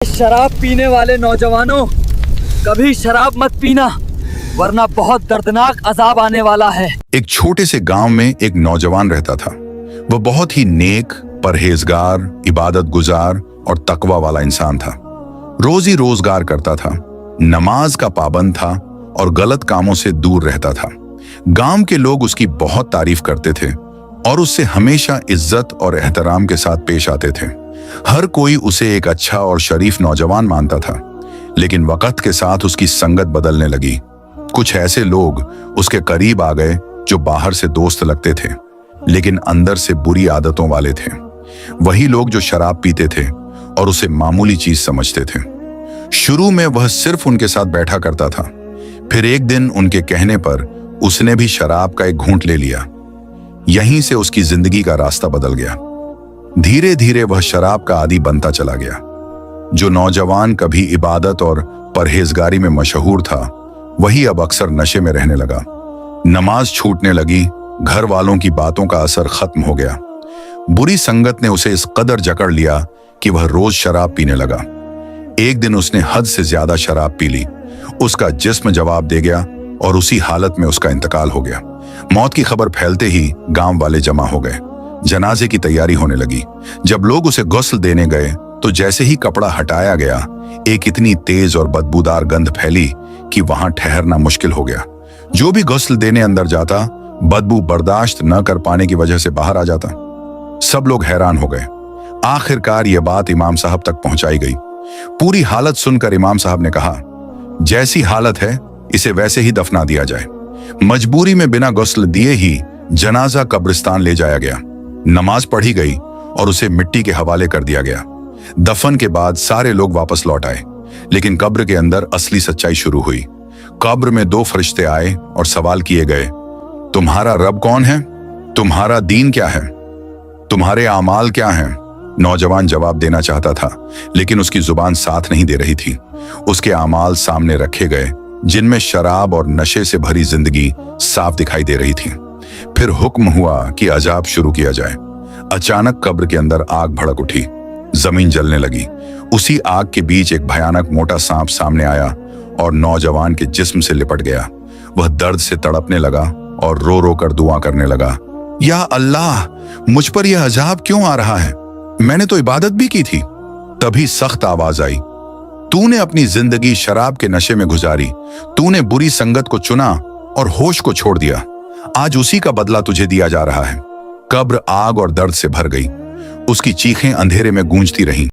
शराब पीने वाले नौजवानों, कभी शराब मत पीना वरना बहुत दर्दनाक अजाब आने वाला है। एक छोटे से गांव में एक नौजवान रहता था। वह बहुत ही नेक, परहेजगार, इबादत गुजार और तकवा वाला इंसान था। रोजी रोजगार करता था, नमाज का पाबंद था और गलत कामों से दूर रहता था। गांव के लोग उसकी बहुत तारीफ करते थे और उससे हमेशा इज्जत और एहतराम के साथ पेश आते थे। हर कोई उसे एक अच्छा और शरीफ नौजवान मानता था। लेकिन वक्त के साथ उसकी संगत बदलने लगी। कुछ ऐसे लोग उसके करीब आ गए जो बाहर से दोस्त लगते थे लेकिन अंदर से बुरी आदतों वाले थे। वही लोग जो शराब पीते थे और उसे मामूली चीज समझते थे। शुरू में वह सिर्फ उनके साथ बैठा करता था, फिर एक दिन उनके कहने पर उसने भी शराब का एक घूंट ले लिया। यहीं से उसकी जिंदगी का रास्ता बदल गया। धीरे धीरे वह शराब का आदी बनता चला गया। जो नौजवान कभी इबादत और परहेजगारी में मशहूर था, वही अब अक्सर नशे में रहने लगा। नमाज छूटने लगी, घर वालों की बातों का असर खत्म हो गया। बुरी संगत ने उसे इस कदर जकड़ लिया कि वह रोज शराब पीने लगा। एक दिन उसने हद से ज्यादा शराब पी ली। उसका जिस्म जवाब दे गया और उसी हालत में उसका इंतकाल हो गया। मौत की खबर फैलते ही गांव वाले जमा हो गए। जनाजे की तैयारी होने लगी। जब लोग उसे गुस्ल देने गए तो जैसे ही कपड़ा हटाया गया, एक इतनी तेज और बदबूदार गंध फैली कि वहां ठहरना मुश्किल हो गया। जो भी गुस्ल देने अंदर जाता, बदबू बर्दाश्त न कर पाने की वजह से बाहर आ जाता। सब लोग हैरान हो गए। आखिरकार यह बात इमाम साहब तक पहुंचाई गई। पूरी हालत सुनकर इमाम साहब ने कहा, जैसी हालत है इसे वैसे ही दफना दिया जाए। मजबूरी में बिना गुस्ल दिए ही जनाजा कब्रिस्तान ले जाया गया। नमाज पढ़ी गई और उसे मिट्टी के हवाले कर दिया गया। दफन के बाद सारे लोग वापस लौट आए, लेकिन कब्र के अंदर असली सच्चाई शुरू हुई। कब्र में दो फरिश्ते आए और सवाल किए गए, तुम्हारा रब कौन है? तुम्हारा दीन क्या है? तुम्हारे आमाल क्या हैं? नौजवान जवाब देना चाहता था, लेकिन उसकी जुबान साथ नहीं दे रही थी। उसके आमाल सामने रखे गए, जिनमें शराब और नशे से भरी जिंदगी साफ दिखाई दे रही थी। फिर हुक्म हुआ कि अजाब शुरू किया जाए। अचानक कब्र के अंदर आग भड़क उठी, जमीन जलने लगी। उसी आग के बीच एक भयानक मोटा सांप सामने आया और नौजवान के जिस्म से लिपट गया। वह दर्द से तड़पने लगा और रो रो कर दुआ करने लगा, या अल्लाह, मुझ पर यह अजाब क्यों आ रहा है? मैंने तो इबादत भी की थी। तभी सख्त आवाज आई, तूने अपनी जिंदगी शराब के नशे में गुजारी। तूने बुरी संगत को चुना और होश को छोड़ दिया। आज उसी का बदला तुझे दिया जा रहा है। कब्र आग और दर्द से भर गई। उसकी चीखें अंधेरे में गूंजती रहीं।